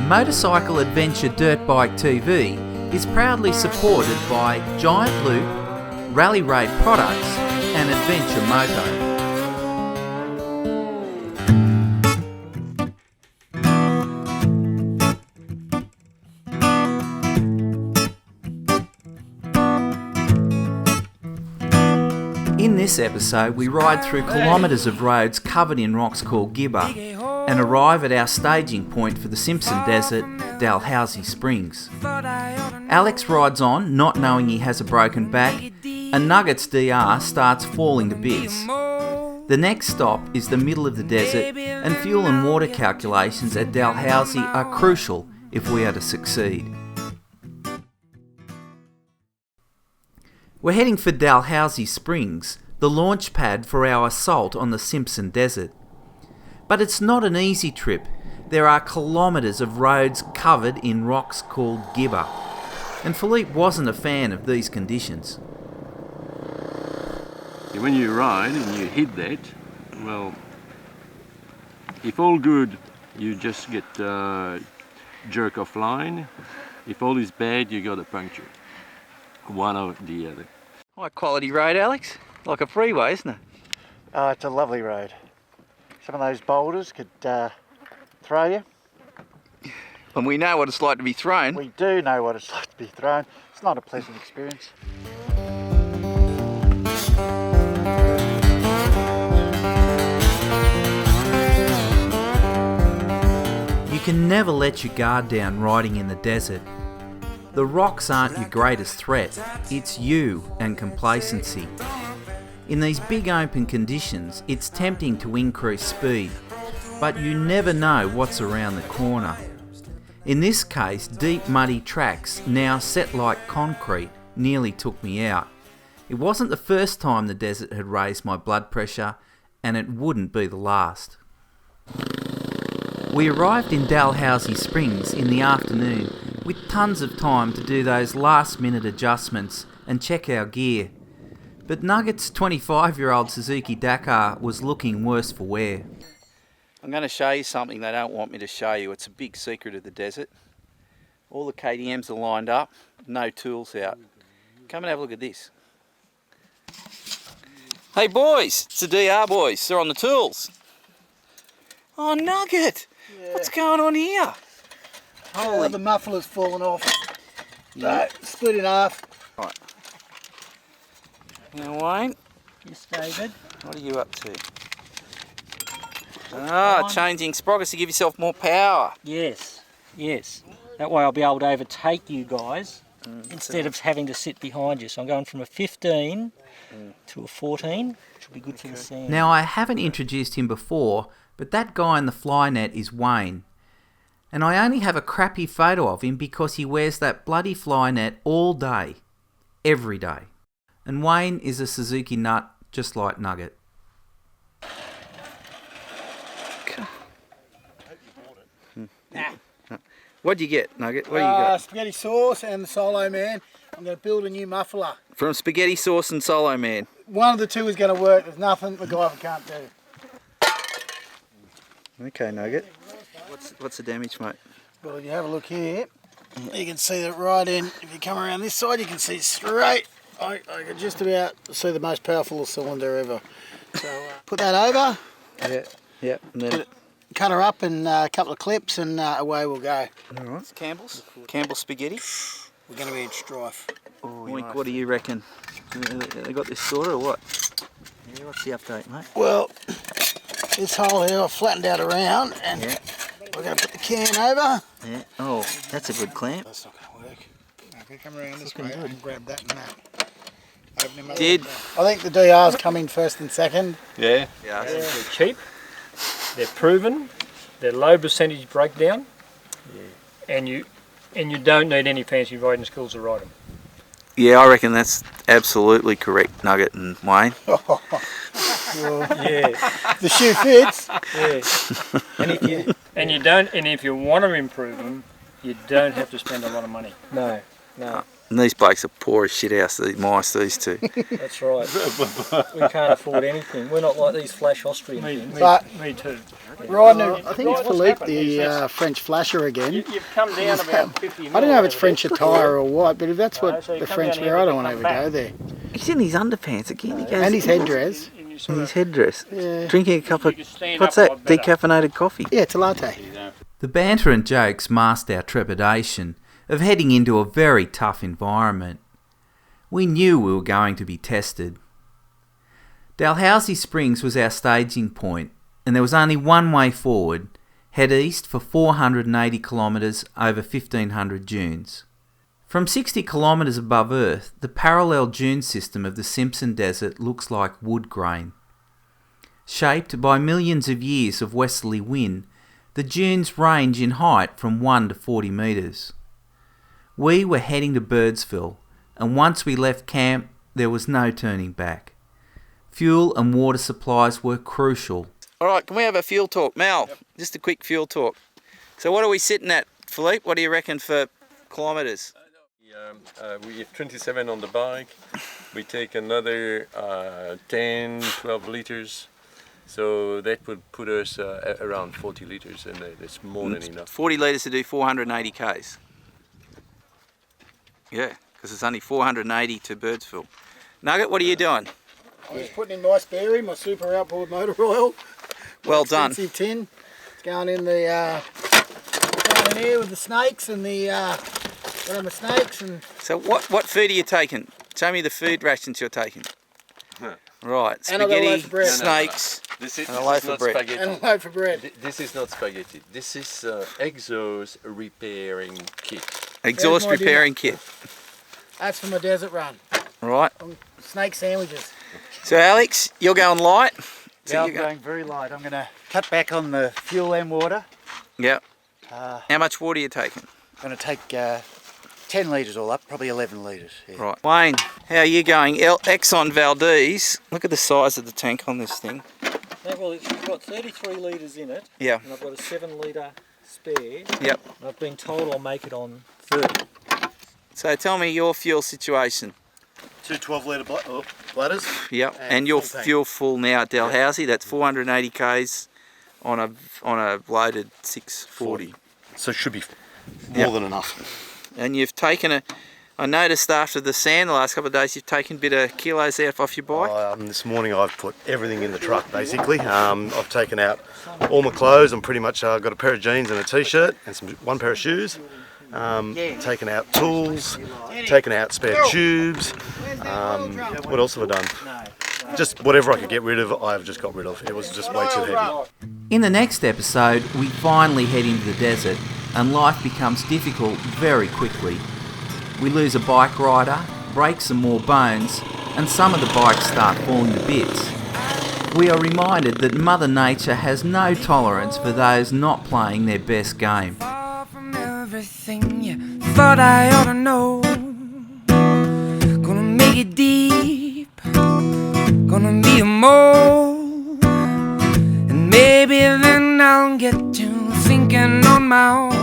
Motorcycle Adventure Dirt Bike TV is proudly supported by Giant Loop, Rally Raid Products and Adventure Moto. In this episode we ride through kilometres of roads covered in rocks called gibber and arrive at our staging point for the Simpson Desert, Dalhousie Springs. Alex rides on, not knowing he has a broken back, and Nugget's DR starts falling to bits. The next stop is the middle of the desert, and fuel and water calculations at Dalhousie are crucial if we are to succeed. We're heading for Dalhousie Springs, the launch pad for our assault on the Simpson Desert. But it's not an easy trip. There are kilometres of roads covered in rocks called gibber, and Philippe wasn't a fan of these conditions. When you ride and you hit that, well, if all good, you just get jerk off line. If all is bad, you got a puncture. One or the other. High quality road, Alex. Like a freeway, isn't it? Oh, it's a lovely road. Some of those boulders could throw you. And we know what it's like to be thrown. We do know what it's like to be thrown. It's not a pleasant experience. You can never let your guard down riding in the desert. The rocks aren't your greatest threat, it's you and complacency. In these big open conditions, it's tempting to increase speed, but you never know what's around the corner. In this case, deep muddy tracks, now set like concrete, nearly took me out. It wasn't the first time the desert had raised my blood pressure, and it wouldn't be the last. We arrived in Dalhousie Springs in the afternoon with tons of time to do those last minute adjustments and check our gear. But Nugget's 25-year-old Suzuki Dakar was looking worse for wear. I'm going to show you something they don't want me to show you. It's a big secret of the desert. All the KTMs are lined up, no tools out. Come and have a look at this. Hey boys, it's the DR boys, they're on the tools. Oh Nugget, yeah. What's going on here? Holy. The muffler's fallen off. Yeah. So, split in half. Right. Now Wayne. Yes, David. What are you up to? Changing sprockets to give yourself more power. Yes, yes. That way I'll be able to overtake you guys instead of having to sit behind you. So I'm going from a 15 to a 14, which will be good for the sand. Now I haven't introduced him before, but that guy in the fly net is Wayne. And I only have a crappy photo of him because he wears that bloody fly net all day, every day. And Wayne is a Suzuki nut, just like Nugget. What'd you get, Nugget? What do you got? Spaghetti sauce and the Solo Man. I'm going to build a new muffler. From Spaghetti Sauce and Solo Man. One of the two is going to work. There's nothing MacGyver can't do. Okay, Nugget. What's the damage, mate? Well, if you have a look here, you can see that right in. If you come around this side, you can see straight. I can just about see the most powerful cylinder ever. So put that over. Yeah. And then cut her up in a couple of clips, and away we'll go. All right. Campbell's spaghetti. We're going to be in strife. Oh, Mike, what do you reckon? They got this sorted or what? Yeah, what's the update, mate? Well, this hole here I've flattened out around, and we're going to put the can over. Yeah. Oh, that's a good clamp. That's not going to work. Okay, come around this way and grab that and that. Did. I think the DRs come in first and second. Yeah. They're cheap, they're proven, they're low percentage breakdown, and you don't need any fancy riding skills to ride them. Yeah, I reckon that's absolutely correct, Nugget and Wayne. Well, Yeah. the shoe fits. Yeah. And if you want to improve them, you don't have to spend a lot of money. No. And these blokes are poor as shit house, these mice, these two. That's right. We can't afford anything. We're not like these flash Austrian things. Me too. Riding, I think it's Philippe, the French flasher again. You've come down about 50 I don't know if it's French attire or what, but if that's what the French wear, I don't want to ever go there. He's in his underpants again. He goes, And his headdress. in his headdress. Yeah. Drinking a cup of, what's that, decaffeinated coffee? Yeah, it's a latte. The banter and jokes masked our trepidation of heading into a very tough environment. We knew we were going to be tested. Dalhousie Springs was our staging point, and there was only one way forward: head east for 480 kilometres over 1,500 dunes. From 60 kilometres above Earth, the parallel dune system of the Simpson Desert looks like wood grain. Shaped by millions of years of westerly wind, the dunes range in height from 1 to 40 metres. We were heading to Birdsville, and once we left camp, there was no turning back. Fuel and water supplies were crucial. Alright, can we have a fuel talk? Mal, just a quick fuel talk. So what are we sitting at, Philippe? What do you reckon for kilometres? We have 27 on the bike. We take another 10, 12 litres. So that would put us around 40 litres, and that's more than enough. 40 litres to do 480 k's. Yeah, because it's only 480 to Birdsville. Nugget, what are you doing? I'm just putting in my spare, my super outboard motor oil. Well done. Expensive tin. It's going in the down in here with the snakes and the snakes and. So what food are you taking? Show me the food rations you're taking. Right, And I've got a spaghetti, loaf of bread. snakes, This is and a loaf of not bread. spaghetti. And a loaf of bread. This is not spaghetti. This is exhaust repairing kit. Exhaust There's my repairing kit. That's for my desert run. Right. Snake sandwiches. So Alex, you're going light. So Yeah, I'm you're going very light. I'm going to cut back on the fuel and water. Yep. I'm How much water are you taking? going to take 10 litres all up, probably 11 litres. Yeah. Right. Wayne, how are you going? Exxon Valdez. Look at the size of the tank on this thing. Yeah, well, it's got 33 litres in it, Yeah. and I've got a 7 litre spare. Yep. And I've been told I'll make it on 30. So tell me your fuel situation. 2 12-litre bladders. Yep. And And you're full tank. fuel full now at Dalhousie. That's 480 k's on a loaded 640. So it should be more Yep. than enough. And you've taken I noticed after the sand the last couple of days you've taken a bit of kilos out off your bike. This morning I've put everything in the truck basically. I've taken out all my clothes. I'm pretty much got a pair of jeans and a t-shirt and one pair of shoes. Taken out tools, taken out spare tubes. What else have I done? Just whatever I could get rid of, I've just got rid of. It was just way too heavy. In the next episode, we finally head into the desert and life becomes difficult very quickly. We lose a bike rider, break some more bones, and some of the bikes start falling to bits. We are reminded that Mother Nature has no tolerance for those not playing their best game. Everything you thought I ought to know. Gonna make it deep, gonna be a mole, and maybe then I'll get to thinking on my own.